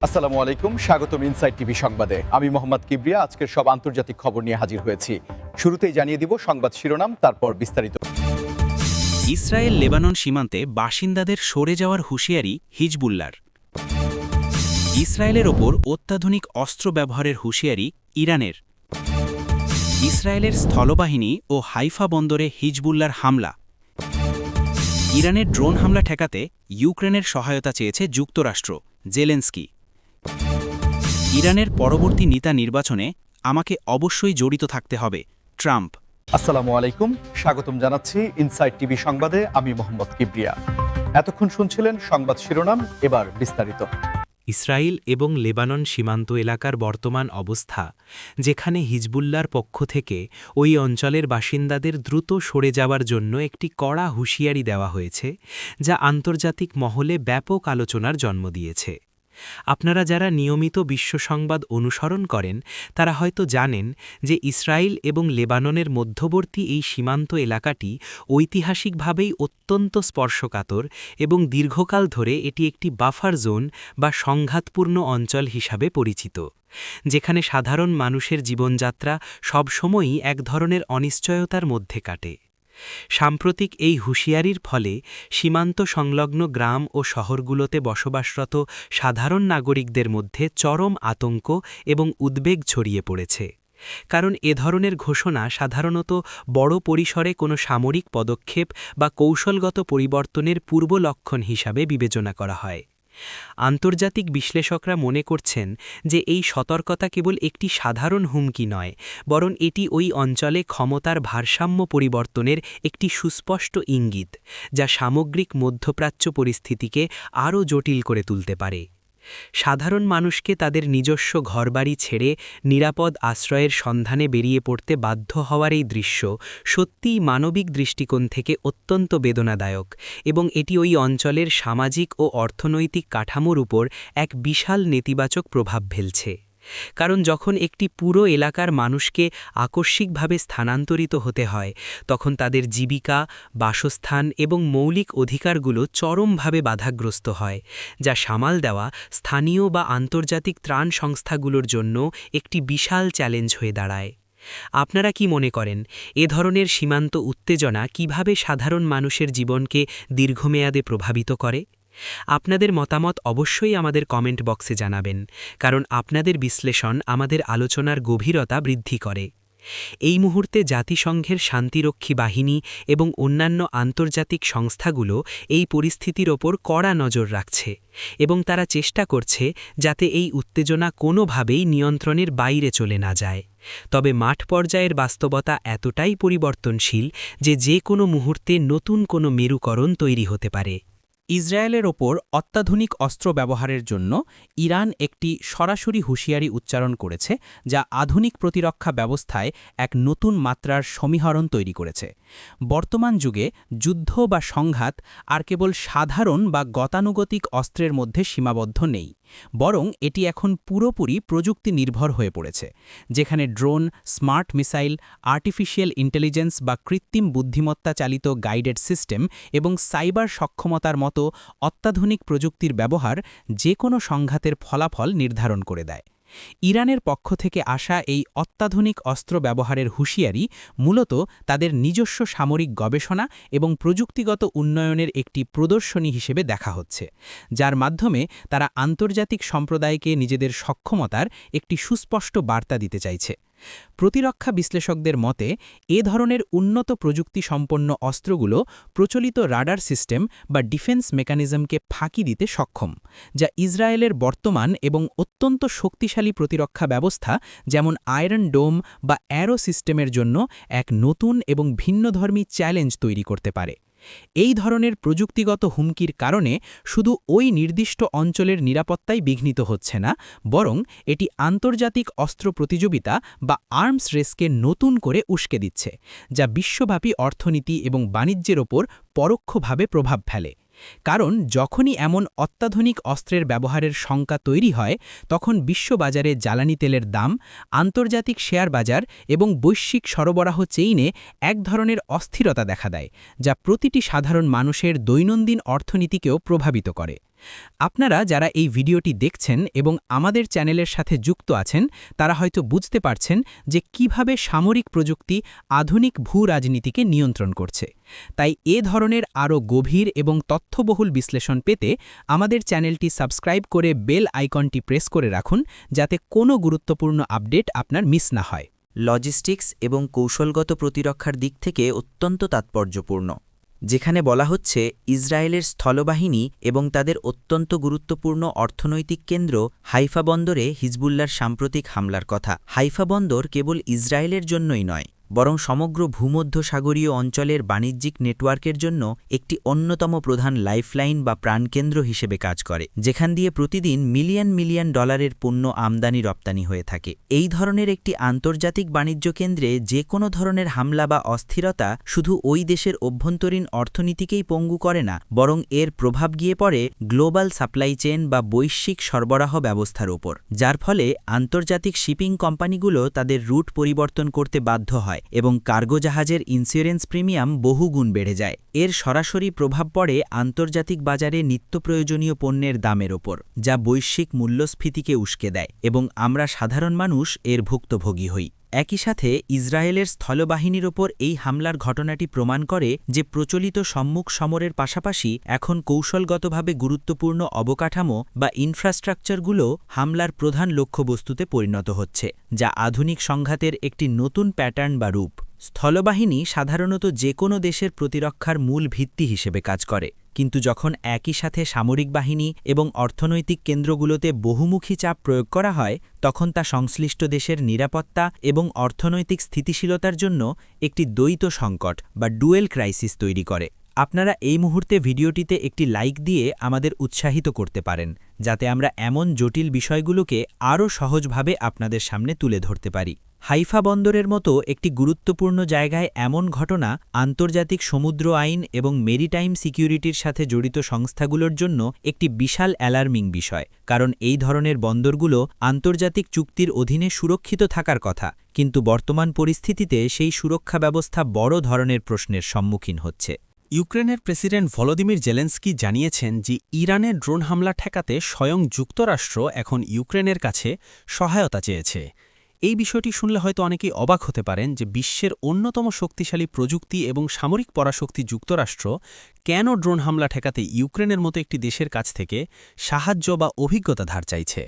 আসসালামু আলাইকুম, স্বাগতম ইনসাইড টিভি সংবাদে। আমি মোহাম্মদ কিবরিয়া আজকের সব আন্তর্জাতিক খবর নিয়ে হাজির হয়েছি। শুরুতেই জানিয়ে দিব সংবাদ শিরোনাম, তারপর বিস্তারিত। ইসরায়েল লেবানন সীমান্তে বাসিন্দাদের সরে যাওয়ার হুঁশিয়ারি হিজবুল্লার। ইসরায়েলের ওপর অত্যাধুনিক অস্ত্র ব্যবহারের হুঁশিয়ারি ইরানের। ইসরায়েলের স্থলবাহিনী ও হাইফা বন্দরে হিজবুল্লার হামলা। ইরানের ড্রোন হামলা ঠেকাতে ইউক্রেনের সহায়তা চেয়েছে যুক্তরাষ্ট্র, জেলেনস্কি। ইরানের পরবর্তী নেতা নির্বাচনে আমাকে অবশ্যই জড়িত থাকতে হবে, ট্রাম্প। আসসালামু আলাইকুম, স্বাগতম জানাচ্ছি ইনসাইড টিভি সংবাদে। আমি মোহাম্মদ কিবরিয়া। এতক্ষণ শুনছিলেন সংবাদ শিরোনাম, এবার বিস্তারিত। ইসরায়েল এবং লেবানন সীমান্ত এলাকার বর্তমান অবস্থা, যেখানে হিজবুল্লার পক্ষ থেকে ওই অঞ্চলের বাসিন্দাদের দ্রুত সরে যাওয়ার জন্য একটি কড়া হুঁশিয়ারি দেওয়া হয়েছে, যা আন্তর্জাতিক মহলে ব্যাপক আলোচনার জন্ম দিয়েছে। আপনারা যারা নিয়মিত বিশ্ব সংবাদ অনুসরণ করেন তারা হয়তো জানেন যে ইসরায়েল এবং লেবাননের মধ্যবর্তী এই সীমান্ত এলাকাটি ঐতিহাসিকভাবেই অত্যন্ত স্পর্শকাতর এবং দীর্ঘকাল ধরে এটি একটি বাফার জোন বা সংঘাতপূর্ণ অঞ্চল হিসাবে পরিচিত, যেখানে সাধারণ মানুষের জীবনযাত্রা সবসময়ই এক ধরনের অনিশ্চয়তার মধ্যে কাটে। সাম্প্রতিক এই হুঁশিয়ারির ফলে সীমান্ত সংলগ্ন গ্রাম ও শহরগুলোতে বসবাসরত সাধারণ নাগরিকদের মধ্যে চরম আতঙ্ক এবং উদ্বেগ ছড়িয়ে পড়েছে। কারণ এ ধরনের ঘোষণা সাধারণত বড় পরিসরে কোনো সামরিক পদক্ষেপ বা কৌশলগত পরিবর্তনের পূর্ব লক্ষণ হিসাবে বিবেচনা করা হয়। আন্তর্জাতিক বিশ্লেষকরা মনে করছেন যে এই সতর্কতা কেবল একটি সাধারণ হুমকি নয়, বরং এটি ওই অঞ্চলে ক্ষমতার ভারসাম্য পরিবর্তনের একটি সুস্পষ্ট ইঙ্গিত, যা সামগ্রিক মধ্যপ্রাচ্য পরিস্থিতিকে আরও জটিল করে তুলতে পারে। সাধারণ মানুষকে তাদের নিজস্ব ঘরবাড়ি ছেড়ে নিরাপদ আশ্রয়ের সন্ধানে বেরিয়ে পড়তে বাধ্য হওয়ার এই দৃশ্য সত্যিই মানবিক দৃষ্টিকোণ থেকে অত্যন্ত বেদনাদায়ক, এবং এটি ওই অঞ্চলের সামাজিক ও অর্থনৈতিক কাঠামোর উপর এক বিশাল নেতিবাচক প্রভাব ফেলছে। কারণ যখন একটি পুরো এলাকার মানুষকে আকস্মিকভাবে স্থানান্তরিত হতে হয়, তখন তাদের জীবিকা, বাসস্থান এবং মৌলিক অধিকারগুলো চরমভাবে বাধাগ্রস্ত হয়, যা সামাল দেওয়া স্থানীয় বা আন্তর্জাতিক ত্রাণ সংস্থাগুলোর জন্য একটি বিশাল চ্যালেঞ্জ হয়ে দাঁড়ায়। আপনারা কি মনে করেন, এ ধরনের সীমান্ত উত্তেজনা কিভাবে সাধারণ মানুষের জীবনকে দীর্ঘমেয়াদে প্রভাবিত করে? আপনাদের মতামত অবশ্যই আমাদের কমেন্ট বক্সে জানাবেন, কারণ আপনাদের বিশ্লেষণ আমাদের আলোচনার গভীরতা বৃদ্ধি করে। এই মুহূর্তে জাতিসংঘের শান্তিরক্ষী বাহিনী এবং অন্যান্য আন্তর্জাতিক সংস্থাগুলো এই পরিস্থিতির ওপর কড়া নজর রাখছে, এবং তারা চেষ্টা করছে যাতে এই উত্তেজনা কোনোভাবেই নিয়ন্ত্রণের বাইরে চলে না যায়। তবে মাঠ পর্যায়ের বাস্তবতা এতটাই পরিবর্তনশীল যে যে কোনো মুহূর্তে নতুন কোনো মেরুকরণ তৈরি হতে পারে। ইসরায়েলের ওপর অত্যাধুনিক অস্ত্র ব্যবহারের জন্য ইরান একটি সরাসরি হুঁশিয়ারি উচ্চারণ করেছে, যা আধুনিক প্রতিরক্ষা ব্যবস্থায় এক নতুন মাত্রার সমীকরণ তৈরি করেছে। বর্তমান যুগে যুদ্ধ বা সংঘাত আর কেবল সাধারণ বা গতানুগতিক অস্ত্রের মধ্যে সীমাবদ্ধ নেই, বরং এটি এখন পুরোপুরি প্রযুক্তি নির্ভর হয়ে পড়েছে, যেখানে drone, smart missile, artificial intelligence বা কৃত্রিম বুদ্ধিমত্তা চালিত গাইডেড সিস্টেম এবং সাইবার সক্ষমতার মতো অত্যাধুনিক প্রযুক্তির ব্যবহার যে কোনো সংঘাতের ফলাফল নির্ধারণ করে দেয়। ইরানের পক্ষ থেকে আসা এই অত্যাধুনিক অস্ত্র ব্যবহারের হুঁশিয়ারি মূলত তাদের নিজস্ব সামরিক গবেষণা এবং প্রযুক্তিগত উন্নয়নের একটি প্রদর্শনী হিসেবে দেখা হচ্ছে, যার মাধ্যমে তারা আন্তর্জাতিক সম্প্রদায়কে নিজেদের সক্ষমতার একটি সুস্পষ্ট বার্তা দিতে চাইছে। প্রতিরক্ষা বিশ্লেষকদের মতে এ ধরনের উন্নত প্রযুক্তি সম্পন্ন অস্ত্রগুলো প্রচলিত রাডার সিস্টেম বা ডিফেন্স মেকানিজমকে ফাঁকি দিতে সক্ষম, যা ইসরায়েলের বর্তমান এবং অত্যন্ত শক্তিশালী প্রতিরক্ষা ব্যবস্থা যেমন আয়রন ডোম বা অ্যারো সিস্টেমের জন্য এক নতুন এবং ভিন্নধর্মী চ্যালেঞ্জ তৈরি করতে পারে। এই ধরনের প্রযুক্তিগত হুমকির কারণে শুধু ওই নির্দিষ্ট অঞ্চলের নিরাপত্তাই বিঘ্নিত হচ্ছে না, বরং এটি আন্তর্জাতিক অস্ত্র প্রতিযোগিতা বা আর্মস রেসকে নতুন করে উস্কে দিচ্ছে, যা বিশ্বব্যাপী অর্থনীতি এবং বাণিজ্যের ওপর পরোক্ষভাবে প্রভাব ফেলে। কারণ যখনই এমন অত্যাধুনিক অস্ত্রের ব্যবহারের শঙ্কা তৈরি হয়, তখন বিশ্ববাজারে জ্বালানি তেলের দাম, আন্তর্জাতিক শেয়ার বাজার এবং বৈশ্বিক সরবরাহ চেইনে এক ধরনের অস্থিরতা দেখা দেয়, যা প্রতিটি সাধারণ মানুষের দৈনন্দিন অর্থনীতিকেও প্রভাবিত করে। আপনারা যারা এই ভিডিওটি দেখছেন এবং আমাদের চ্যানেলের সাথে যুক্ত আছেন তারা হয়তো বুঝতে পারছেন যে কিভাবে সামরিক প্রযুক্তি আধুনিক ভূ-রাজনীতিকে নিয়ন্ত্রণ করছে। তাই এ ধরনের আরও গভীর এবং তথ্যবহুল বিশ্লেষণ পেতে আমাদের চ্যানেলটি সাবস্ক্রাইব করে বেল আইকনটি প্রেস করে রাখুন, যাতে কোনো গুরুত্বপূর্ণ আপডেট আপনার মিস না হয়। লজিস্টিক্স এবং কৌশলগত প্রতিরক্ষার দিক থেকে অত্যন্ত তাৎপর্যপূর্ণ, যেখানে বলা হচ্ছে ইসরায়েলের স্থলবাহিনী এবং তাদের অত্যন্ত গুরুত্বপূর্ণ অর্থনৈতিক কেন্দ্র হাইফা বন্দরে হিজবুল্লার সাম্প্রতিক হামলার কথা। হাইফা বন্দর কেবল ইসরায়েলের জন্যই নয়, বরং সমগ্র ভূমধ্যসাগরীয় অঞ্চলের বাণিজ্যিক নেটওয়ার্কের জন্য একটি অন্যতম প্রধান লাইফলাইন বা প্রাণকেন্দ্র হিসেবে কাজ করে, যেখান দিয়ে প্রতিদিন মিলিয়ন মিলিয়ন ডলারের পণ্য আমদানি রপ্তানি হয়ে থাকে। এই ধরনের একটি আন্তর্জাতিক বাণিজ্য কেন্দ্রে যে কোনো ধরনের হামলা বা অস্থিরতা শুধু ওই দেশের অভ্যন্তরীণ অর্থনীতিকেই পঙ্গু করে না, বরং এর প্রভাব গিয়ে পড়ে গ্লোবাল সাপ্লাই চেইন বা বৈশ্বিক সরবরাহ ব্যবস্থার ওপর, যার ফলে আন্তর্জাতিক শিপিং কোম্পানিগুলো তাদের রুট পরিবর্তন করতে বাধ্য হয় এবং কার্গো জাহাজের ইন্স্যুরেন্স প্রিমিয়াম বহুগুণ বেড়ে যায়। এর সরাসরি প্রভাব পড়ে আন্তর্জাতিক বাজারে নিত্যপ্রয়োজনীয় পণ্যের দামের ওপর, যা বৈশ্বিক মূল্যস্ফীতিকে উস্কে দেয় এবং আমরা সাধারণ মানুষ এর ভুক্তভোগী হই। একই সাথে ইসরায়েলের স্থলবাহিনীর ওপর এই হামলার ঘটনাটি প্রমাণ করে যে প্রচলিত সম্মুখ সমরের পাশাপাশি এখন কৌশলগতভাবে গুরুত্বপূর্ণ অবকাঠামো বা ইনফ্রাস্ট্রাকচারগুলো হামলার প্রধান লক্ষ্যবস্তুতে পরিণত হচ্ছে, যা আধুনিক সংঘাতের একটি নতুন প্যাটার্ন বা রূপ। স্থলবাহিনী সাধারণত যে কোনো দেশের প্রতিরক্ষার মূল ভিত্তি হিসেবে কাজ করে, কিন্তু যখন একই সাথে সামরিক বাহিনী এবং অর্থনৈতিক কেন্দ্রগুলোতে বহুমুখী চাপ প্রয়োগ করা হয়, তখন তা সংশ্লিষ্ট দেশের নিরাপত্তা এবং অর্থনৈতিক স্থিতিশীলতার জন্য একটি দ্বৈত সংকট বা ডুয়েল ক্রাইসিস তৈরি করে। আপনারা এই মুহূর্তে ভিডিওটিতে একটি লাইক দিয়ে আমাদের উৎসাহিত করতে পারেন, যাতে আমরা এমন জটিল বিষয়গুলোকে আরও সহজভাবে আপনাদের সামনে তুলে ধরতে পারি। হাইফা বন্দরের মতো একটি গুরুত্বপূর্ণ জায়গায় এমন ঘটনা আন্তর্জাতিক সমুদ্র আইন এবং মেরিটাইম সিকিউরিটির সাথে জড়িত সংস্থাগুলোর জন্য একটি বিশাল অ্যালার্মিং বিষয়, কারণ এই ধরনের বন্দরগুলো আন্তর্জাতিক চুক্তির অধীনে সুরক্ষিত থাকার কথা, কিন্তু বর্তমান পরিস্থিতিতে সেই সুরক্ষা ব্যবস্থা বড় ধরনের প্রশ্নের সম্মুখীন হচ্ছে। ইউক্রেনের প্রেসিডেন্ট ভলোদিমির জেলেন্সকি জানিয়েছেন যে ইরানের ড্রোন হামলা ঠেকাতে স্বয়ং যুক্তরাষ্ট্র এখন ইউক্রেনের কাছে সহায়তা চেয়েছে। এই বিষয়টি শুনলে হয়তো অনেকেই অবাক হতে পারেন যে বিশ্বের অন্যতম শক্তিশালী প্রযুক্তি এবং সামরিক পরাশক্তি যুক্তরাষ্ট্র কেন ড্রোন হামলা ঠেকাতে ইউক্রেনের মতো একটি দেশের কাছ থেকে সাহায্য বা অভিজ্ঞতা ধার চাইছে।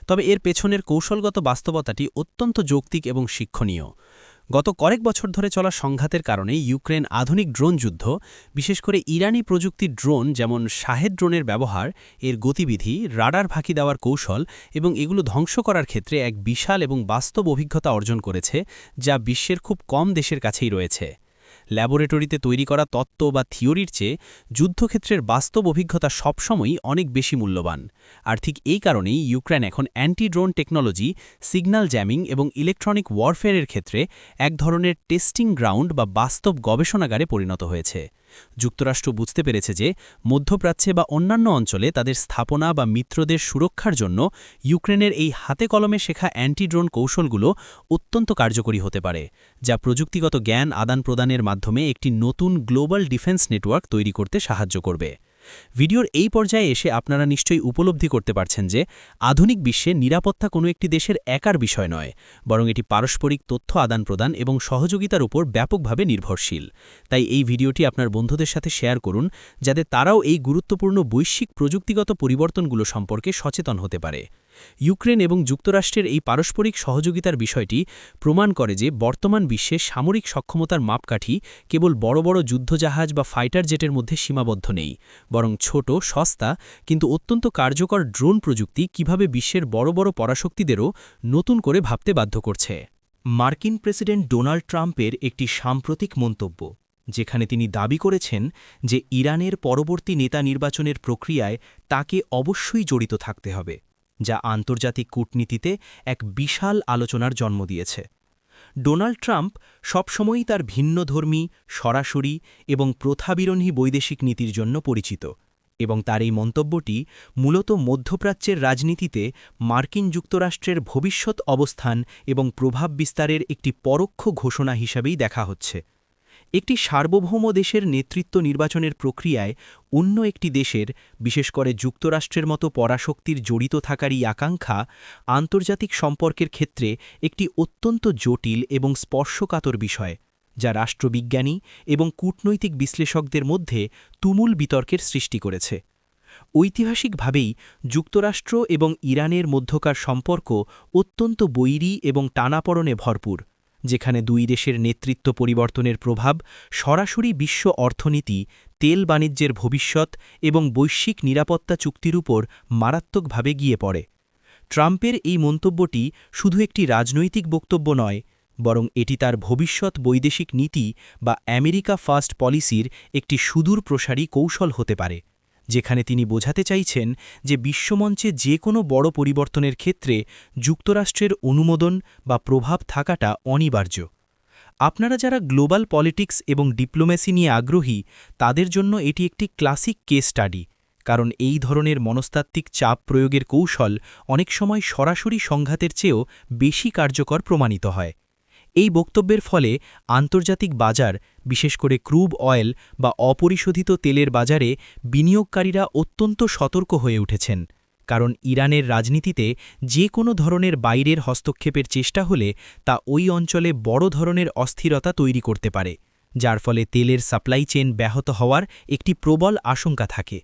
তবে এর পেছনের কৌশলগত বাস্তবতাটি অত্যন্ত যৌক্তিক এবং শিক্ষণীয়। গত কয়েক বছর ধরে চলা সংঘাতের কারণে ইউক্রেন আধুনিক ড্রোন যুদ্ধ, বিশেষ করে ইরানি প্রযুক্তির ড্রোন যেমন শাহেদ ড্রোনের ব্যবহার, এর গতিবিধি, রাডার ফাঁকি দেওয়ার কৌশল এবং এগুলো ধ্বংস করার ক্ষেত্রে এক বিশাল এবং বাস্তব অভিজ্ঞতা অর্জন করেছে, যা বিশ্বের খুব কম দেশের কাছেই রয়েছে। ল্যাবরেটরিতে তৈরি করা তত্ত্ব বা থিওরির চেয়ে যুদ্ধক্ষেত্রের বাস্তব অভিজ্ঞতা সবসময়ই অনেক বেশি মূল্যবান। আর ঠিক এই কারণেই ইউক্রেন এখন anti drone technology, signal jamming এবং ইলেকট্রনিক ওয়ারফেয়ারের ক্ষেত্রে এক ধরনের টেস্টিং গ্রাউন্ড বা বাস্তব গবেষণাগারে পরিণত হয়েছে। যুক্তরাষ্ট্র বুঝতে পেরেছে যে মধ্যপ্রাচ্যে বা অন্যান্য অঞ্চলে তাদের স্থাপনা বা মিত্রদের সুরক্ষার জন্য ইউক্রেনের এই হাতে কলমে শেখা অ্যান্টি ড্রোন কৌশলগুলো অত্যন্ত কার্যকরী হতে পারে, যা প্রযুক্তিগত জ্ঞান আদান প্রদানের মাধ্যমে একটি নতুন গ্লোবাল ডিফেন্স নেটওয়ার্ক তৈরি করতে সাহায্য করবে। ভিডিওর এই পর্যায়ে এসে আপনারা নিশ্চয়ই উপলব্ধি করতে পারছেন যে আধুনিক বিশ্বে নিরাপত্তা কোনো একটি দেশের একার বিষয় নয়, বরং এটি পারস্পরিক তথ্য আদান প্রদান এবং সহযোগিতার উপর ব্যাপকভাবে নির্ভরশীল। তাই এই ভিডিওটি আপনার বন্ধুদের সাথে শেয়ার করুন, যাতে তারাও এই গুরুত্বপূর্ণ বৈশ্বিক প্রযুক্তিগত পরিবর্তনগুলো সম্পর্কে সচেতন হতে পারে। ইউক্রেন এবং যুক্তরাষ্ট্রের এই পারস্পরিক সহযোগিতার বিষয়টি প্রমাণ করে যে বর্তমান বিশ্বে সামরিক সক্ষমতার মাপকাঠি কেবল বড় বড় যুদ্ধজাহাজ বা ফাইটার জেটের মধ্যে সীমাবদ্ধ নেই, বরং ছোট, সস্তা কিন্তু অত্যন্ত কার্যকর ড্রোন প্রযুক্তি কিভাবে বিশ্বের বড় বড় পরাশক্তিদেরও নতুন করে ভাবতে বাধ্য করছে। মার্কিন প্রেসিডেন্ট ডোনাল্ড ট্রাম্পের একটি সাম্প্রতিক মন্তব্য, যেখানে তিনি দাবি করেছেন যে ইরানের পরবর্তী নেতা নির্বাচনের প্রক্রিয়ায় তাকে অবশ্যই জড়িত থাকতে হবে, যা আন্তর্জাতিক কূটনীতিতে এক বিশাল আলোচনার জন্ম দিয়েছে। ডোনাল্ড ট্রাম্প সবসময়ই তার ভিন্নধর্মী, সরাসরি এবং প্রথাবিরোধী বৈদেশিক নীতির জন্য পরিচিত, এবং তার এই মন্তব্যটি মূলত মধ্যপ্রাচ্যের রাজনীতিতে মার্কিন যুক্তরাষ্ট্রের ভবিষ্যৎ অবস্থান এবং প্রভাব বিস্তারের একটি পরোক্ষ ঘোষণা হিসাবেই দেখা হচ্ছে। একটি সার্বভৌম দেশের নেতৃত্ব নির্বাচনের প্রক্রিয়ায় অন্য একটি দেশের, বিশেষ করে যুক্তরাষ্ট্রের মতো পরাশক্তির জড়িত থাকার এই আকাঙ্ক্ষা আন্তর্জাতিক সম্পর্কের ক্ষেত্রে একটি অত্যন্ত জটিল এবং স্পর্শকাতর বিষয়, যা রাষ্ট্রবিজ্ঞানী এবং কূটনৈতিক বিশ্লেষকদের মধ্যে তুমুল বিতর্কের সৃষ্টি করেছে। ঐতিহাসিকভাবেই যুক্তরাষ্ট্র এবং ইরানের মধ্যকার সম্পর্ক অত্যন্ত বৈরী এবং টানাপড়নে ভরপুর, যেখানে দুই দেশের নেতৃত্ব পরিবর্তনের প্রভাব সরাসরি বিশ্ব অর্থনীতি, তেল বাণিজ্যের ভবিষ্যৎ এবং বৈশ্বিক নিরাপত্তা চুক্তির উপর মারাত্মকভাবে গিয়ে পড়ে। ট্রাম্পের এই মন্তব্যটি শুধু একটি রাজনৈতিক বক্তব্য নয়, বরং এটি তার ভবিষ্যৎ বৈদেশিক নীতি বা আমেরিকা ফার্স্ট পলিসির একটি সুদূর প্রসারী কৌশল হতে পারে, যেখানে তিনি বোঝাতে চাইছেন যে বিশ্বমঞ্চে যে কোনো বড় পরিবর্তনের ক্ষেত্রে যুক্তরাষ্ট্রের অনুমোদন বা প্রভাব থাকাটা অনিবার্য। আপনারা যারা গ্লোবাল পলিটিক্স এবং ডিপ্লোম্যাসি নিয়ে আগ্রহী, তাদের জন্য এটি একটি ক্লাসিক কেস স্টাডি, কারণ এই ধরনের মনস্তাত্ত্বিক চাপ প্রয়োগের কৌশল অনেক সময় সরাসরি সংঘাতের চেয়েও বেশি কার্যকর প্রমাণিত হয়। এই বক্তব্যের ফলে আন্তর্জাতিক বাজার, বিশেষ করে ক্রুড অয়েল বা অপরিশোধিত তেলের বাজারে বিনিয়োগকারীরা অত্যন্ত সতর্ক হয়ে উঠেছেন, কারণ ইরানের রাজনীতিতে যে কোনো ধরনের বাইরের হস্তক্ষেপের চেষ্টা হলে তা ওই অঞ্চলে বড় ধরনের অস্থিরতা তৈরি করতে পারে, যার ফলে তেলের সাপ্লাই চেইন ব্যাহত হওয়ার একটি প্রবল আশঙ্কা থাকে।